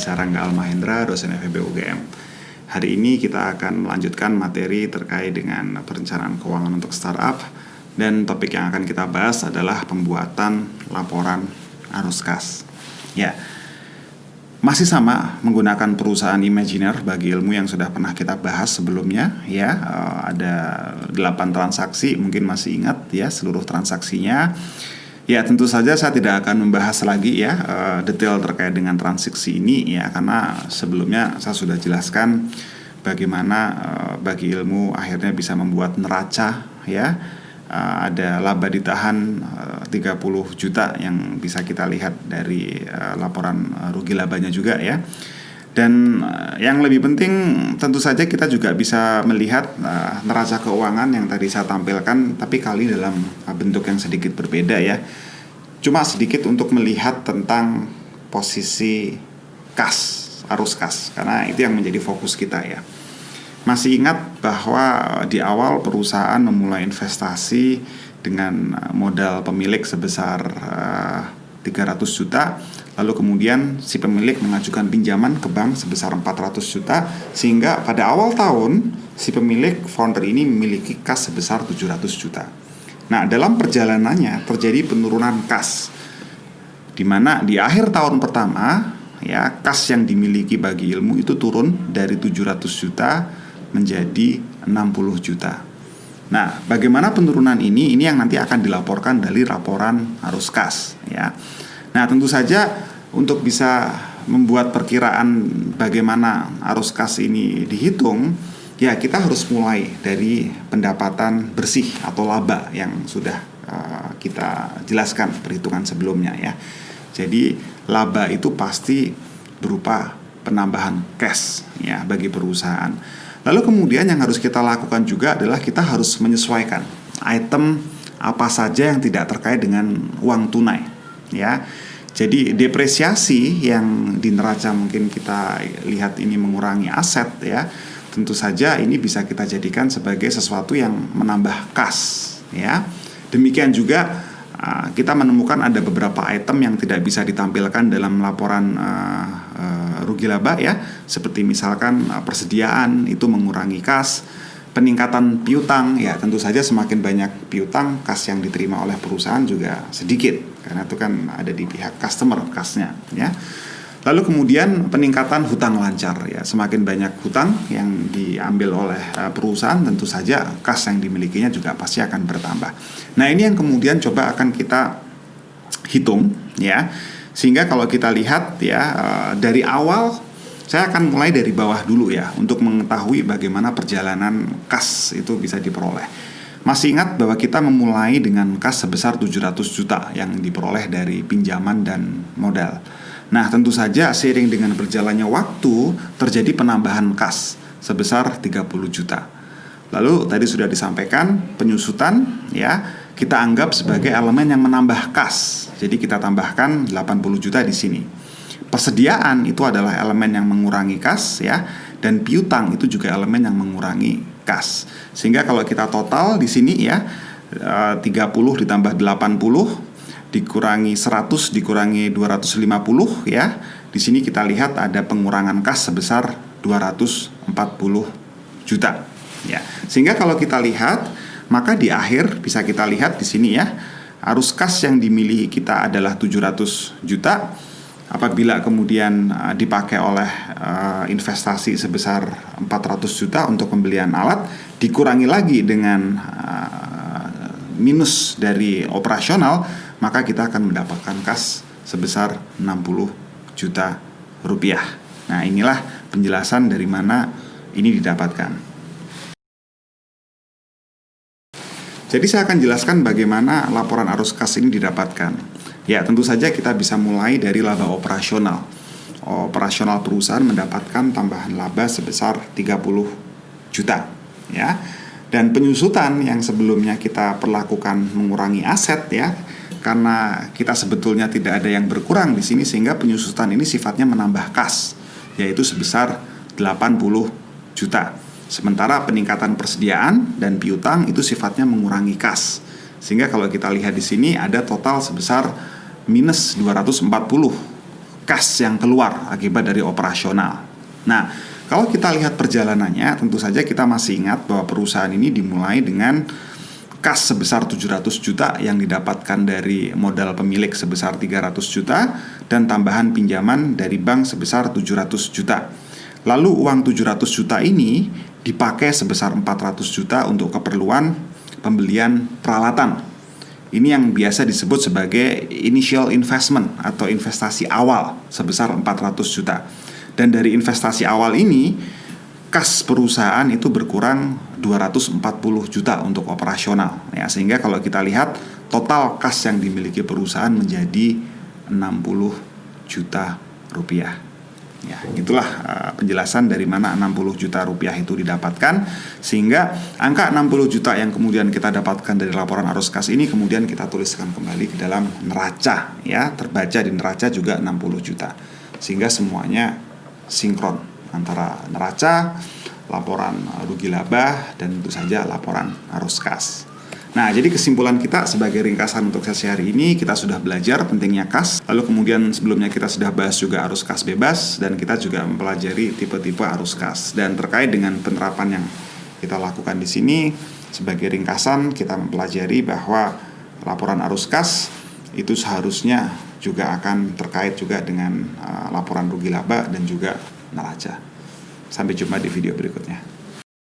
Saya Rangga Almahendra, dosen FEB UGM. Hari ini kita akan melanjutkan materi terkait dengan perencanaan keuangan untuk startup. Dan topik yang akan kita bahas adalah pembuatan laporan arus kas. Ya, masih sama menggunakan perusahaan imajiner bagi ilmu yang sudah pernah kita bahas sebelumnya. Ya, ada 8 transaksi, mungkin masih ingat ya seluruh transaksinya. Ya, tentu saja saya tidak akan membahas lagi ya detail terkait dengan transaksi ini ya, karena sebelumnya saya sudah jelaskan bagaimana bagi ilmu akhirnya bisa membuat neraca ya. Ada laba ditahan 30 juta yang bisa kita lihat dari laporan rugi labanya juga ya. Dan yang lebih penting tentu saja kita juga bisa melihat neraca keuangan yang tadi saya tampilkan, tapi kali dalam bentuk yang sedikit berbeda ya. Cuma sedikit untuk melihat tentang posisi kas, arus kas, karena itu yang menjadi fokus kita ya. Masih ingat bahwa di awal perusahaan memulai investasi dengan modal pemilik sebesar 300 juta, lalu kemudian si pemilik mengajukan pinjaman ke bank sebesar 400 juta, sehingga pada awal tahun si pemilik founder ini memiliki kas sebesar 700 juta. Nah, dalam perjalanannya terjadi penurunan kas, di mana di akhir tahun pertama ya kas yang dimiliki bagi ilmu itu turun dari 700 juta menjadi 60 juta. Nah, bagaimana penurunan ini yang nanti akan dilaporkan dari laporan arus kas ya. Nah, tentu saja untuk bisa membuat perkiraan bagaimana arus kas ini dihitung, ya kita harus mulai dari pendapatan bersih atau laba yang sudah kita jelaskan perhitungan sebelumnya ya. Jadi laba itu pasti berupa penambahan cash ya bagi perusahaan. Lalu kemudian yang harus kita lakukan juga adalah kita harus menyesuaikan item apa saja yang tidak terkait dengan uang tunai ya. Jadi depresiasi yang di neraca mungkin kita lihat ini mengurangi aset ya. Tentu saja ini bisa kita jadikan sebagai sesuatu yang menambah kas ya. Demikian juga kita menemukan ada beberapa item yang tidak bisa ditampilkan dalam laporan rugi laba ya, seperti misalkan persediaan itu mengurangi kas, peningkatan piutang ya, tentu saja semakin banyak piutang, kas yang diterima oleh perusahaan juga sedikit karena itu kan ada di pihak customer kasnya ya. Lalu kemudian peningkatan hutang lancar ya, semakin banyak hutang yang diambil oleh perusahaan, tentu saja kas yang dimilikinya juga pasti akan bertambah. Nah, ini yang kemudian coba akan kita hitung ya. Sehingga kalau kita lihat ya dari awal, saya akan mulai dari bawah dulu ya untuk mengetahui bagaimana perjalanan kas itu bisa diperoleh. Masih ingat bahwa kita memulai dengan kas sebesar 700 juta yang diperoleh dari pinjaman dan modal. Nah, tentu saja seiring dengan berjalannya waktu terjadi penambahan kas sebesar 30 juta. Lalu tadi sudah disampaikan penyusutan ya, kita anggap sebagai elemen yang menambah kas. Jadi kita tambahkan 80 juta di sini. Persediaan itu adalah elemen yang mengurangi kas ya, dan piutang itu juga elemen yang mengurangi kas. Sehingga kalau kita total di sini ya 30 ditambah 80 dikurangi 100 dikurangi 250 ya. Di sini kita lihat ada pengurangan kas sebesar 240 juta ya. Sehingga kalau kita lihat, maka di akhir bisa kita lihat di sini ya, arus kas yang dimiliki kita adalah 700 juta. Apabila kemudian dipakai oleh investasi sebesar 400 juta untuk pembelian alat, dikurangi lagi dengan minus dari operasional, maka kita akan mendapatkan kas sebesar 60 juta rupiah. Nah, inilah penjelasan dari mana ini didapatkan. Jadi saya akan jelaskan bagaimana laporan arus kas ini didapatkan. Ya, tentu saja kita bisa mulai dari laba operasional. Operasional perusahaan mendapatkan tambahan laba sebesar 30 juta ya. Dan penyusutan yang sebelumnya kita perlakukan mengurangi aset ya, karena kita sebetulnya tidak ada yang berkurang di sini, sehingga penyusutan ini sifatnya menambah kas, yaitu sebesar 80 juta. Sementara peningkatan persediaan dan piutang itu sifatnya mengurangi kas. Sehingga kalau kita lihat di sini ada total sebesar minus 240 kas yang keluar akibat dari operasional. Nah, kalau kita lihat perjalanannya, tentu saja kita masih ingat bahwa perusahaan ini dimulai dengan kas sebesar 700 juta yang didapatkan dari modal pemilik sebesar 300 juta dan tambahan pinjaman dari bank sebesar 700 juta. Lalu uang 700 juta ini dipakai sebesar 400 juta untuk keperluan pembelian peralatan. Ini yang biasa disebut sebagai initial investment atau investasi awal sebesar 400 juta. Dan dari investasi awal ini, kas perusahaan itu berkurang 240 juta untuk operasional. Ya, sehingga kalau kita lihat total kas yang dimiliki perusahaan menjadi 60 juta rupiah. Ya, itulah penjelasan dari mana 60 juta rupiah itu didapatkan, sehingga angka 60 juta yang kemudian kita dapatkan dari laporan arus kas ini kemudian kita tuliskan kembali ke dalam neraca, ya, terbaca di neraca juga 60 juta. Sehingga semuanya sinkron antara neraca, laporan rugi laba, dan tentu saja laporan arus kas. Nah, jadi kesimpulan kita sebagai ringkasan untuk sesi hari ini, kita sudah belajar pentingnya kas. Lalu kemudian sebelumnya kita sudah bahas juga arus kas bebas, dan kita juga mempelajari tipe-tipe arus kas. Dan terkait dengan penerapan yang kita lakukan di sini, sebagai ringkasan kita mempelajari bahwa laporan arus kas itu seharusnya juga akan terkait juga dengan laporan rugi laba dan juga neraca. Sampai jumpa di video berikutnya.